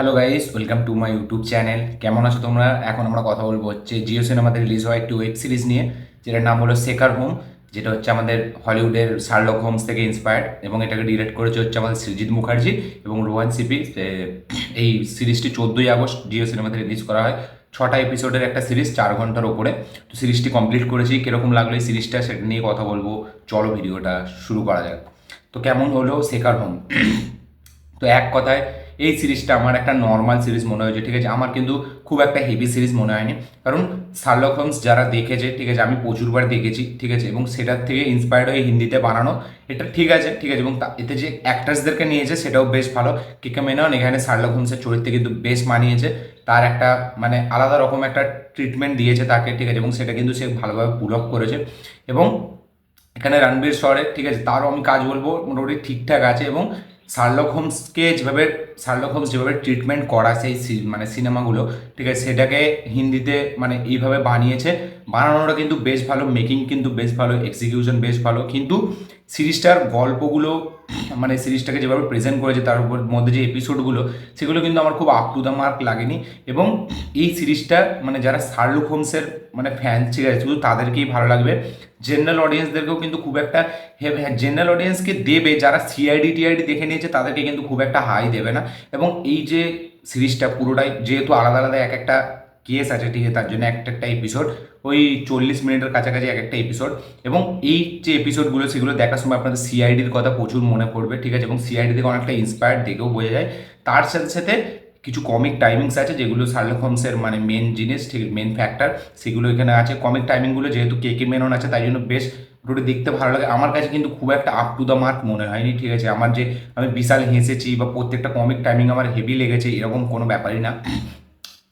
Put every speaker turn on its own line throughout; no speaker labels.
Hello guys, welcome to my YouTube channel. কেমন আছো তোমরা? এখন আমরা কথা বলবো হচ্ছে জিও সিনেমাতে রিলিজ হওয়া একটি ওয়েব সিরিজ নিয়ে, যেটার নাম হলো সেকার হোম। যেটা হচ্ছে আমাদের হলিউডের শার্লক হোমস থেকে ইন্সপায়ার্ড, এবং এটাকে ডিরেক্ট করেছে হচ্ছে আমাদের সৃজিত মুখার্জি এবং রোহান সিপি। এই সিরিজটি 14ই আগস্ট জিও সিনেমাতে রিলিজ করা হয়। 6টা এপিসোডের একটা সিরিজ, 4 ঘন্টার ওপরে। তো সিরিজটি কমপ্লিট করেছি। কীরকম লাগলো এই সিরিজটা সেটা নিয়ে কথা বলবো। চলো ভিডিওটা শুরু করা যাক। তো কেমন হলো সেকার হোম? তো এক কথায় এই সিরিজটা আমার একটা নর্মাল সিরিজ মনে হয়েছে, ঠিক আছে। আমার কিন্তু খুব একটা হেভি সিরিজ মনে হয়নি, কারণ শার্লক হোমস যারা দেখেছে, ঠিক আছে, আমি প্রচুরবার দেখেছি, ঠিক আছে, এবং সেটার থেকে ইন্সপায়ার্ড হয়ে হিন্দিতে বানানো এটা, ঠিক আছে, ঠিক আছে। এবং এতে যে অ্যাক্টার্সদেরকে নিয়েছে সেটাও বেশ ভালো। কেকে মেনন এখানে শার্লক হোমসের চরিত্রে কিন্তু বেশ মানিয়েছে। তার একটা মানে আলাদা রকম একটা ট্রিটমেন্ট দিয়েছে তাকে, ঠিক আছে, এবং সেটা কিন্তু সে ভালোভাবে পুল অফ করেছে। এবং এখানে রণবীর শরে, ঠিক আছে, তারও আমি কাজ বলবো মোটামুটি ঠিকঠাক আছে। এবং শার্লক হোমস যেভাবে ট্রিটমেন্ট করা সেই মানে সিনেমাগুলো, ঠিক আছে, সেটাকে হিন্দিতে মানে এইভাবে বানিয়েছে। বানানোটা কিন্তু বেশ ভালো, মেকিং কিন্তু বেশ ভালো, এক্সিকিউশন বেশ ভালো। কিন্তু সিরিজটার গল্পগুলো মানে সিরিজটাকে যেভাবে প্রেজেন্ট করেছে তার উপর মধ্যে যে এপিসোডগুলো, সেগুলো কিন্তু আমার খুব আপ টু দ্য মার্ক লাগেনি। এবং এই সিরিজটা মানে যারা শার্লক হোমসের মানে ফ্যান, ঠিক আছে, শুধু তাদেরকেই ভালো লাগবে। জেনারেল অডিয়েন্সদেরকেও কিন্তু খুব একটা জেনারেল অডিয়েন্সকে দেবে, যারা সিআইডি টিআইডি দেখে নিয়েছে তাদেরকে কিন্তু খুব একটা হাই দেবে না। এবং এই যে সিরিজটা পুরোটাই যেহেতু আলাদা আলাদা এক একটা কেস আছে, ঠিক আছে, তার জন্য একটা একটা এপিসোড ওই 40 মিনিটের কাছাকাছি এক একটা এপিসোড। এবং এই যে এপিসোডগুলো সেগুলো দেখার সময় আপনাদের সিআইডির কথা প্রচুর মনে পড়বে, ঠিক আছে, এবং সিআইডি থেকে অনেকটা ইন্সপায়ার্ড দেখেও বোঝা যায়। তার সাথে সাথে কিছু কমিক টাইমিংস আছে যেগুলো শার্লক হোমসের মানে মেন জিনিস, ঠিক মেন ফ্যাক্টর, সেগুলো এখানে আছে। কমিক টাইমিংগুলো যেহেতু কে কে মেনন আছে তাই জন্য বেশ ওটা দেখতে ভালো লাগে। আমার কাছে কিন্তু খুব একটা আপ টু দ্য মার্ক মনে হয়নি, ঠিক আছে। আমার যে আমি বিশাল হেসেছি বা প্রত্যেকটা কমিক টাইমিং আমার হেভি লেগেছে এরকম কোনো ব্যাপারই না।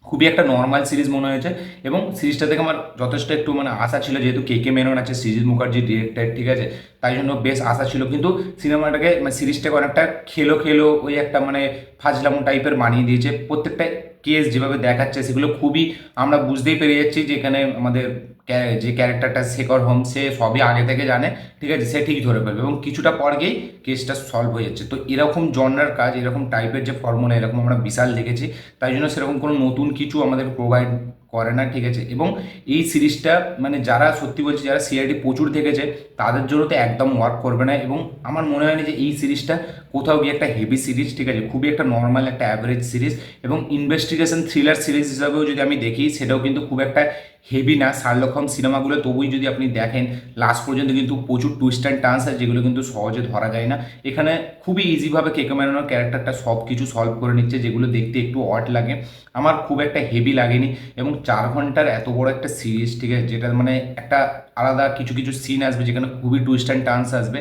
খুবই একটা নর্মাল সিরিজ মনে হয়েছে। এবং সিরিজটা থেকে আমার যথেষ্ট একটু মানে আশা ছিল, যেহেতু কে কে মেনন আছে, সৃজিত মুখার্জি ডিরেক্টর, ঠিক আছে, তাই জন্য বেশ আশা ছিল। কিন্তু সিনেমাটাকে মানে সিরিজটাকে অনেকটা খেলো খেলো ওই একটা মানে ফাজলামো টাইপের বানিয়ে দিয়েছে। প্রত্যেকটা কেস যেভাবে দেখাচ্ছে সেগুলো খুবই আমরা বুঝতেই পেরে যাচ্ছি যে এখানে আমাদের যে ক্যারেক্টারটা শেখর হোম সে সবই আগে থেকে জানে, ঠিক আছে, সে ঠিক ধরে ফেলবে এবং কিছুটা পর গিয়েই কেসটা সলভ হয়ে যাচ্ছে। তো এরকম জনরার কাজ, এরকম টাইপের যে ফর্মুলা, এরকম আমরা বিশাল দেখেছি। তাই জন্য সেরকম কোনো নতুন কিছু আমাদের প্রোভাইড করে না, ঠিক আছে। এবং এই সিরিজটা মানে যারা সত্যি বলছি যারা সিআইডি প্রচুর দেখেছে তাদের জন্য তো একদম ওয়ার্ক করবে না। এবং আমার মনে হয় না যে এই সিরিজটা কোথাও গিয়ে একটা হেভি সিরিজ, ঠিক আছে, খুবই একটা নর্মাল একটা অ্যাভারেজ সিরিজ। এবং ইনভেস্টিগেশন থ্রিলার সিরিজ হিসাবেও যদি আমি দেখি সেটাও কিন্তু খুব একটা হেভি না। শার্লক হোমস সিনেমাগুলো তবুই যদি আপনি দেখেন লাস্ট পর্যন্ত কিন্তু প্রচুর টুইস্ট অ্যান্ড টার্নস আছে যেগুলো কিন্তু সহজে ধরা যায় না। এখানে খুবই ইজিভাবে কেকে মেননের ক্যারেক্টারটা সব কিছু সলভ করে নিচ্ছে, যেগুলো দেখতে একটু অড লাগে। আমার খুব একটা হেভি লাগেনি। এবং 4 ঘন্টার এত বড় একটা সিরিজ, ঠিক আছে, যেটা মানে একটা আলাদা কিছু কিছু সিন আসবে যেখানে খুবই টুইস্ট অ্যান্ড টার্নস আসবে।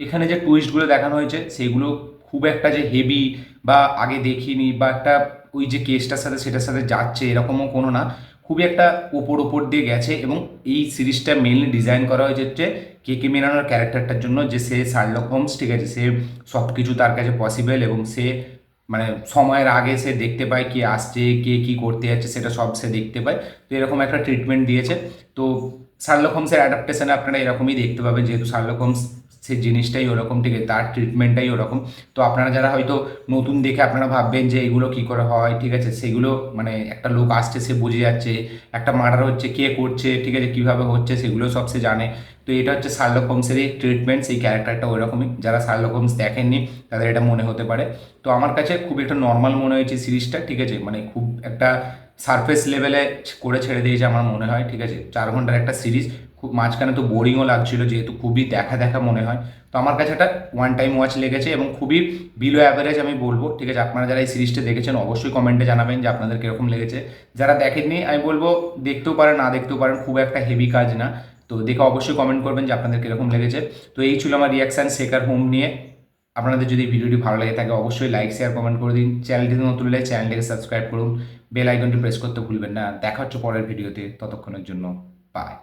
এখানে যে টুইস্টগুলো দেখানো হয়েছে সেগুলো খুব একটা যে হেভি বা আগে দেখিনি বা একটা ওই যে কেসটার সাথে সেটার সাথে যাচ্ছে এরকমও কোনো না। খুবই একটা ওপর দিয়ে গেছে। এবং এই সিরিজটা মেনলি ডিজাইন করা হয়েছে হচ্ছে কে কে মেননের ক্যারেক্টারটার জন্য, যে সে শার্লক হোমস, ঠিক আছে, সে সব কিছু তার কাছে পসিবল এবং সে মানে সময়ের আগে সে দেখতে পায় কি আসছে, কে কি করতে যাচ্ছে, সেটা সব সে দেখতে পায়। তো এরকম একটা ট্রিটমেন্ট দিয়েছে। তো শার্লক হোমসের অ্যাডাপ্টেশনে আপনারা এরকমই দেখতে পাবেন, যেহেতু শার্লক হোমস সেই জিনিসটাই ওরকম, ঠিক আছে, তার ট্রিটমেন্টটাই ওরকম। তো আপনারা যারা হয়তো নতুন দেখে আপনারা ভাববেন যে এগুলো কী করে হয়, ঠিক আছে, সেগুলো মানে একটা লোক আসছে সে বুঝে যাচ্ছে, একটা মার্ডার হচ্ছে কে করছে, ঠিক আছে, কীভাবে হচ্ছে সেগুলো সব সে জানে। তো এটা হচ্ছে শার্লক হোমসের এই ট্রিটমেন্ট, সেই ক্যারেক্টারটা ওইরকমই। যারা শার্লক হোমস দেখেননি তাদের এটা মনে হতে পারে। তো আমার কাছে খুব একটা নর্মাল মনে হয়েছে সিরিজটা, ঠিক আছে, মানে খুব একটা সারফেস লেভেলে করে ছেড়ে দিয়েছে আমার মনে হয়, ঠিক আছে। 4 ঘন্টার একটা সিরিজ, খুব মাঝখানে তো বোরিংও লাগছিল যেহেতু খুবই দেখা দেখা মনে হয়। তো আমার কাছে একটা ওয়ান টাইম ওয়াচ লেগেছে এবং খুবই বিলো অ্যাভারেজ আমি বলবো, ঠিক আছে। আপনারা যারা এই সিরিজটা দেখেছেন অবশ্যই কমেন্টে জানাবেন যে আপনাদের কীরকম লেগেছে। যারা দেখেননি আমি বলবো দেখতেও পারেন না দেখতেও পারেন, খুব একটা হেভি কাজ না। তো দেখে অবশ্যই কমেন্ট করবেন যে আপনাদের কীরকম লেগেছে। তো এই ছিল আমার রিয়াকশান সেকার হোম নিয়ে। আপনাদের যদি ভিডিওটি ভালো লাগে থাকে অবশ্যই লাইক শেয়ার কমেন্ট করে দিন। চ্যানেলটিতে নতুন হলে চ্যানেলটিকে সাবস্ক্রাইব করুন, বেল আইকনটি প্রেস করতে ভুলবেন না। দেখা হচ্ছে পরের ভিডিওতে, ততক্ষণের জন্য বাই।